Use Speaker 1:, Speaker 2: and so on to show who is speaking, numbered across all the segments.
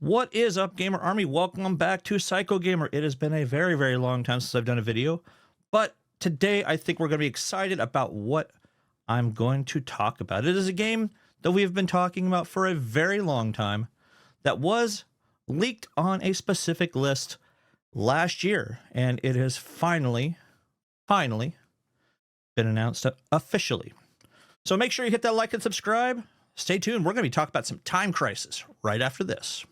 Speaker 1: What is up, Gamer Army? Welcome back to Psycho Gamer. It has been a very, very long time since I've done a video, but today I think we're going to be excited about what I'm going to talk about. It is a game that we have been talking about for a very long time that was leaked on a specific list last year, and it has finally been announced officially. So make sure you hit that like and subscribe. Stay tuned. We're going to be talking about some Time Crisis right after this.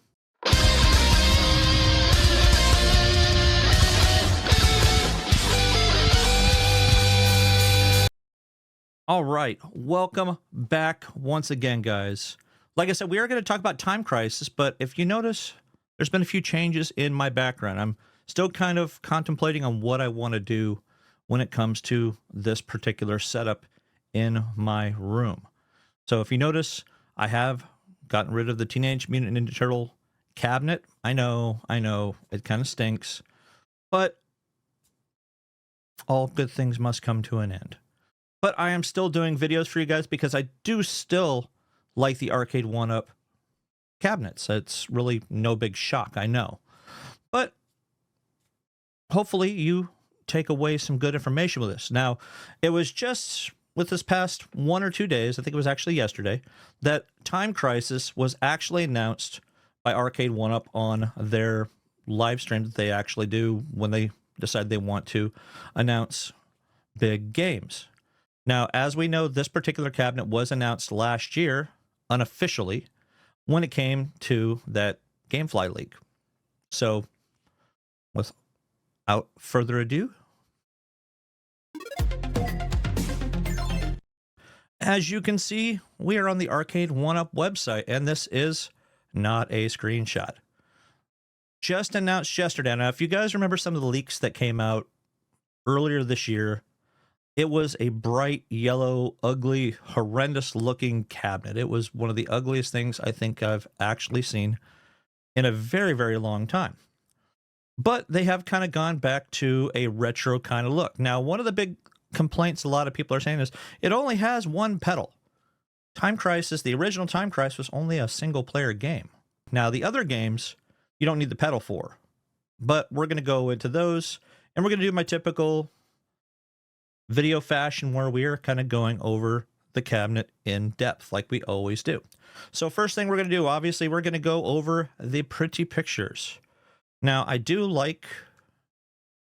Speaker 1: All right, welcome back once again, guys. Like I said, we are going to talk about Time Crisis, but if you notice, there's been a few changes in my background. I'm still kind of contemplating on what I want to do when it comes to this particular setup in my room. So if you notice, I have gotten rid of the Teenage Mutant Ninja Turtle cabinet. I know, it kind of stinks, but all good things must come to an end. But I am still doing videos for you guys because I do still like the Arcade1up cabinets. It's really no big shock, I know. But hopefully you take away some good information with this. Now, it was just with this past 1 or 2 days, I think it was actually yesterday, that Time Crisis was actually announced by Arcade1up on their live stream that they actually do when they decide they want to announce big games. Now, as we know, this particular cabinet was announced last year, unofficially, when it came to that Gamefly leak. So, without further ado, as you can see, we are on the Arcade1up website, and this is not a screenshot. Just announced yesterday. Now, if you guys remember some of the leaks that came out earlier this year, it was a bright yellow, ugly, horrendous-looking cabinet. It was one of the ugliest things I think I've actually seen in a very, very long time. But they have kind of gone back to a retro kind of look. Now, one of the big complaints a lot of people are saying is it only has one pedal. Time Crisis, the original Time Crisis, was only a single-player game. Now, the other games, you don't need the pedal for. But we're going to go into those, and we're going to do my typical video fashion where we are kind of going over the cabinet in depth like we always do. So first thing we're going to do, obviously, we're going to go over the pretty pictures. Now, I do like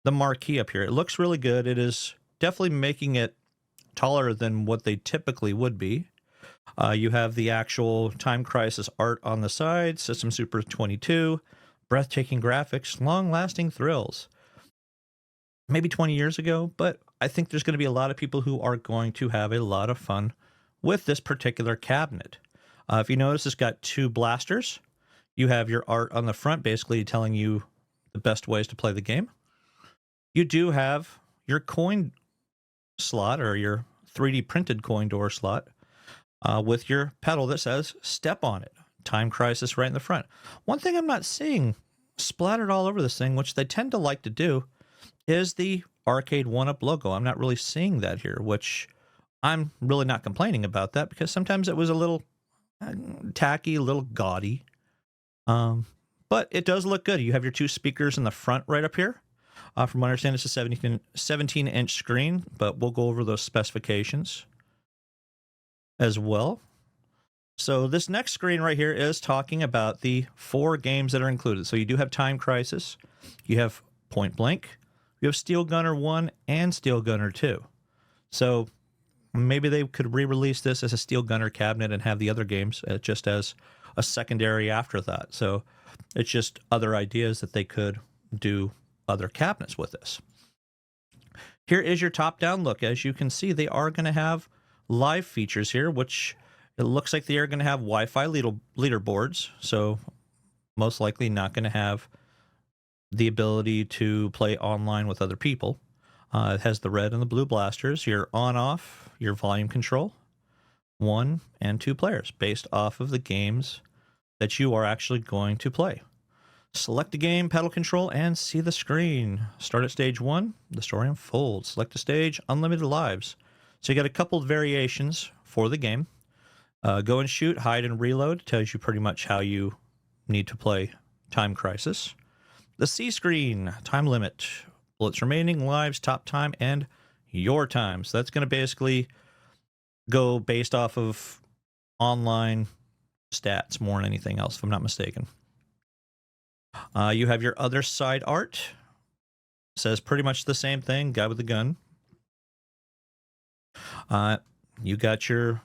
Speaker 1: the marquee up here. It looks really good. It is definitely making it taller than what they typically would be. You have the actual Time Crisis art on the side, System Super 22, breathtaking graphics, long-lasting thrills. Maybe 20 years ago, but I think there's going to be a lot of people who are going to have a lot of fun with this particular cabinet. If you notice, it's got 2 blasters. You have your art on the front, basically telling you the best ways to play the game. You do have your coin slot, or your 3D printed coin door slot, with your pedal that says step on it. Time Crisis right in the front. One thing I'm not seeing splattered all over this thing, which they tend to like to do, is the Arcade1up logo. I'm not really seeing that here, which I'm really not complaining about that because sometimes it was a little tacky, a little gaudy. But it does look good. You have your 2 speakers in the front right up here. From what I understand, it's a 17-inch screen, but we'll go over those specifications as well. So this next screen right here is talking about the 4 games that are included. So you do have Time Crisis, you have Point Blank, you have Steel Gunner 1 and Steel Gunner 2. So maybe they could re-release this as a Steel Gunner cabinet and have the other games just as a secondary after that. So it's just other ideas that they could do other cabinets with this. Here is your top-down look. As you can see, they are going to have live features here, which it looks like they are going to have Wi-Fi leaderboards. So most likely not going to have the ability to play online with other people. It has the red and the blue blasters, your on-off, your volume control, 1 and 2 players based off of the games that you are actually going to play. Select a game, pedal control, and see the screen. Start at stage 1, the story unfolds. Select a stage, unlimited lives. So you got a couple of variations for the game. Go and shoot, hide and reload. Tells you pretty much how you need to play Time Crisis. The C screen, time limit, bullets remaining, lives, top time, and your time. So that's going to basically go based off of online stats more than anything else, if I'm not mistaken. You have your other side art. Says pretty much the same thing, guy with the gun. You got your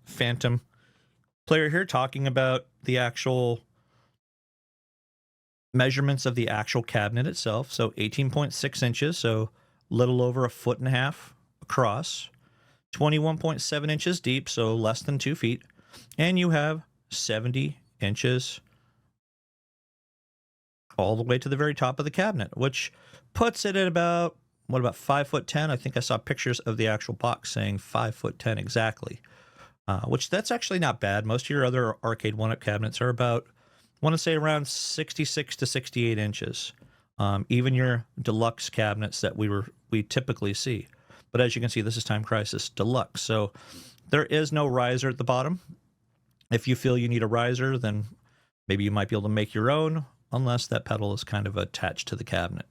Speaker 1: Phantom player here talking about the actual measurements of the actual cabinet itself. So 18.6 inches, so a little over 1.5 feet across, 21.7 inches deep, so less than 2 feet, and you have 70 inches all the way to the very top of the cabinet, which puts it at about, what, about 5'10"? I think I saw pictures of the actual box saying 5'10" exactly, which that's actually not bad. Most of your other Arcade1up cabinets are about, I want to say, around 66 to 68 inches. Even your deluxe cabinets that we typically see. But as you can see, this is Time Crisis Deluxe. So there is no riser at the bottom. If you feel you need a riser, then maybe you might be able to make your own, unless that pedal is kind of attached to the cabinet.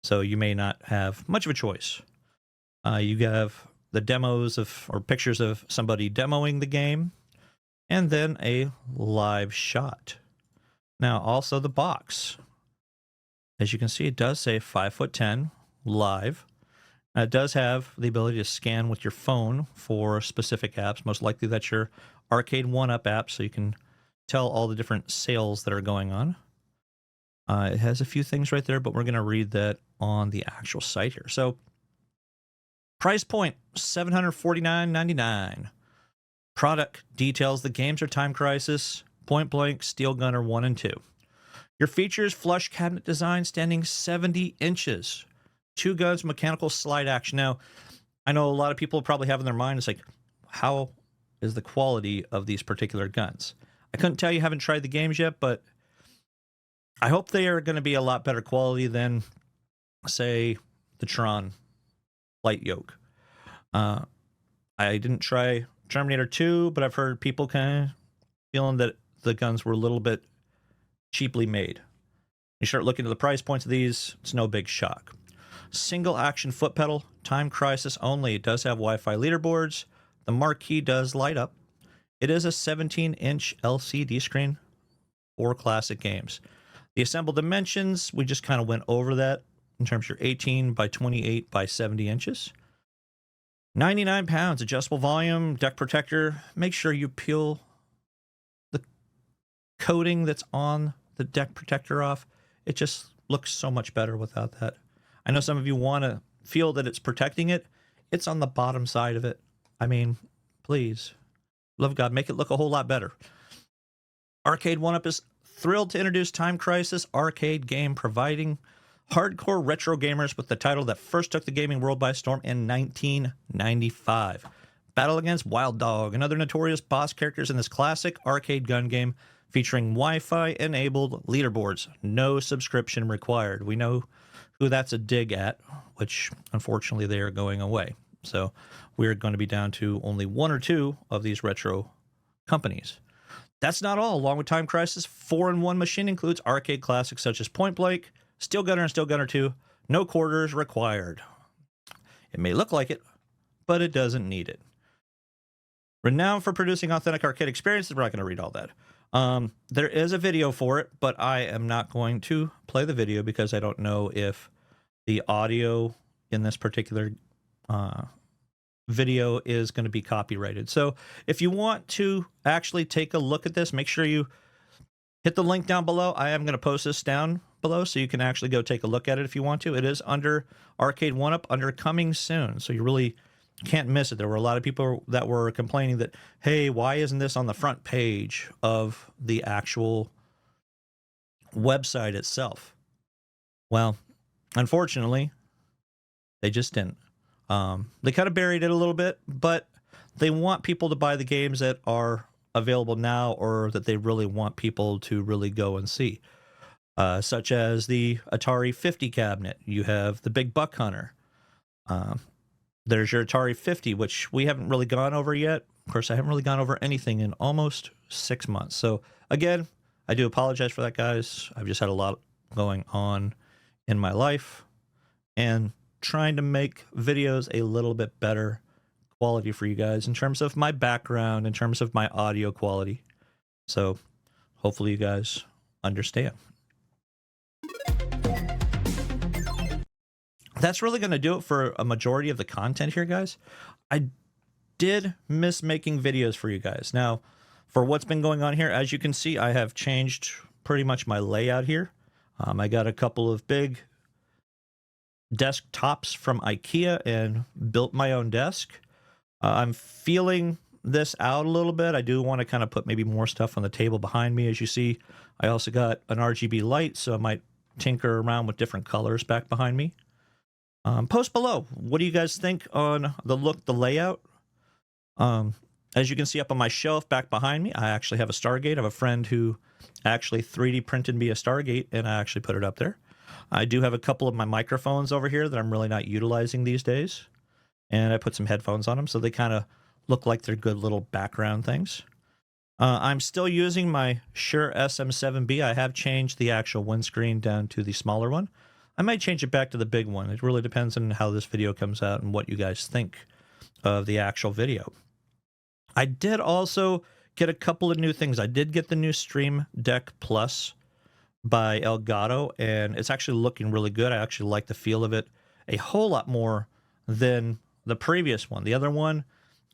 Speaker 1: So you may not have much of a choice. You have the demos of, or pictures of somebody demoing the game, and then a live shot. Now, also the box. As you can see, it does say 5'10" live. It does have the ability to scan with your phone for specific apps. Most likely that's your Arcade1up app, so you can tell all the different sales that are going on. It has a few things right there, but we're going to read that on the actual site here. So, price point, $749.99. Product details: the games are Time Crisis, Point Blank, Steel Gunner 1 and 2. Your features: flush cabinet design, standing 70 inches. 2 guns, mechanical slide action. Now, I know a lot of people probably have in their mind, it's like, how is the quality of these particular guns? I couldn't tell you, haven't tried the games yet, but I hope they are going to be a lot better quality than, say, the Tron Light Yoke. I didn't try Terminator 2, but I've heard people kind of feeling that the guns were a little bit cheaply made. You start looking at the price points of these, it's no big shock. Single action foot pedal, Time Crisis only. It does have Wi-Fi leaderboards. The marquee does light up. It is a 17-inch LCD screen for classic games. The assembled dimensions, we just kind of went over that in terms of your 18 by 28 by 70 inches. 99 pounds, adjustable volume, deck protector. Make sure you peel the coating that's on the deck protector off. It just looks so much better without that. I know some of you want to feel that it's protecting it. It's on the bottom side of it. I mean, please, love God, make it look a whole lot better. Arcade1up is thrilled to introduce Time Crisis arcade game, providing hardcore retro gamers with the title that first took the gaming world by storm in 1995. Battle against Wild Dog and other notorious boss characters in this classic arcade gun game featuring Wi-Fi enabled leaderboards. No subscription required. We know who that's a dig at, which unfortunately they are going away. So we're going to be down to only 1 or 2 of these retro companies. That's not all. Along with Time Crisis, 4-in-1 machine includes arcade classics such as Point Blank, Steel Gunner, and Steel Gunner 2. No quarters required. It may look like it, but it doesn't need it. Renowned for producing authentic arcade experiences. We're not going to read all that. There is a video for it, but I am not going to play the video because I don't know if the audio in this particular video is going to be copyrighted. So if you want to actually take a look at this, make sure you hit the link down below. I am going to post this down below so you can actually go take a look at it if you want to. It is under Arcade1up, under coming soon. So you really can't miss it. There were a lot of people that were complaining that, hey, why isn't this on the front page of the actual website itself? Well, unfortunately, they just didn't. They kind of buried it a little bit, but they want people to buy the games that are available now or that they really want people to really go and see. Such as the Atari 50 cabinet. You have the Big Buck Hunter. There's your Atari 50, which we haven't really gone over yet. Of course, I haven't really gone over anything in almost 6 months. So again, I do apologize for that, guys. I've just had a lot going on in my life and trying to make videos a little bit better quality for you guys in terms of my background, in terms of my audio quality. So hopefully you guys understand. That's really going to do it for a majority of the content here, guys. I did miss making videos for you guys. Now, for what's been going on here, as you can see, I have changed pretty much my layout here. I got a couple of big desktops from IKEA and built my own desk. I'm feeling this out a little bit. I do want to kind of put maybe more stuff on the table behind me. As you see, I also got an RGB light, so I might tinker around with different colors back behind me. Post below, what do you guys think on the look, the layout? As you can see up on my shelf back behind me, I actually have a Stargate. I have a friend who actually 3D printed me a Stargate, and I actually put it up there. I do have a couple of my microphones over here that I'm really not utilizing these days. And I put some headphones on them, so they kind of look like they're good little background things. I'm still using my Shure SM7B. I have changed the actual windscreen down to the smaller one. I might change it back to the big one. It really depends on how this video comes out and what you guys think of the actual video. I did also get a couple of new things. I did get the new Stream Deck Plus by Elgato, and it's actually looking really good. I actually like the feel of it a whole lot more than the previous one. The other one,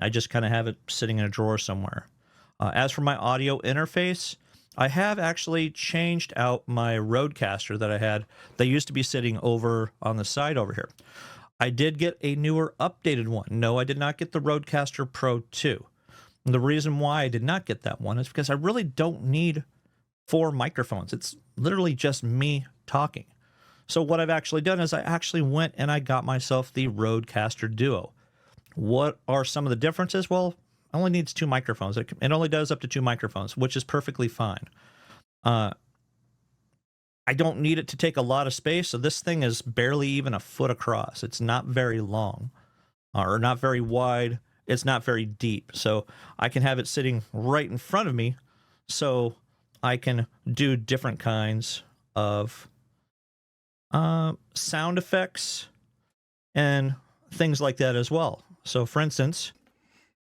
Speaker 1: I just kind of have it sitting in a drawer somewhere. As for my audio interface, I have actually changed out my Rodecaster that I had that used to be sitting over on the side over here. I did get a newer, updated one. No, I did not get the Rodecaster Pro 2. And the reason why I did not get that one is because I really don't need 4 microphones. It's literally just me talking. So what I've actually done is I actually went and I got myself the Rodecaster Duo. What are some of the differences? Well, it only needs 2 microphones. It only does up to 2 microphones, which is perfectly fine. I don't need it to take a lot of space, so this thing is barely even a foot across. It's not very long, or not very wide. It's not very deep, so I can have it sitting right in front of me, so I can do different kinds of sound effects and things like that as well. So, for instance,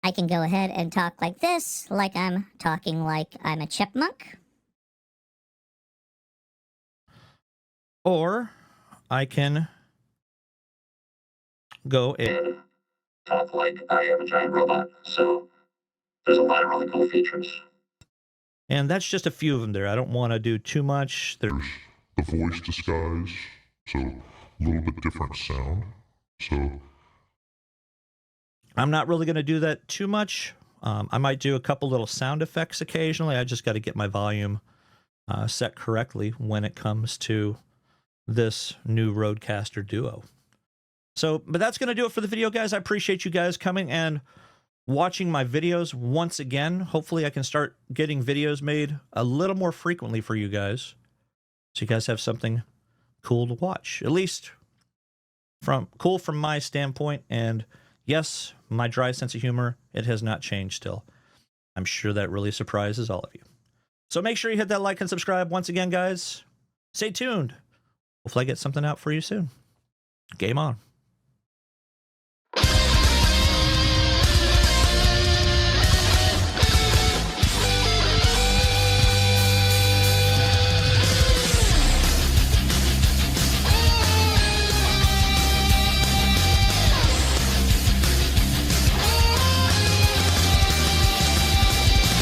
Speaker 2: I can go ahead and talk like this, like I'm talking like I'm a chipmunk.
Speaker 1: Or I can go and
Speaker 3: talk like I am a giant robot. So there's a lot of really cool features.
Speaker 1: And that's just a few of them there. I don't want to do too much.
Speaker 4: There's the voice disguise, so a little bit different sound. So
Speaker 1: I'm not really going to do that too much. I might do a couple little sound effects occasionally. I just got to get my volume set correctly when it comes to this new Rodecaster Duo. So, but that's going to do it for the video, guys. I appreciate you guys coming and watching my videos once again. Hopefully I can start getting videos made a little more frequently for you guys, so you guys have something cool to watch, at least cool from my standpoint. And yes, my dry sense of humor, it has not changed still. I'm sure that really surprises all of you. So make sure you hit that like and subscribe. Once again, guys, stay tuned. Hopefully I get something out for you soon. Game on.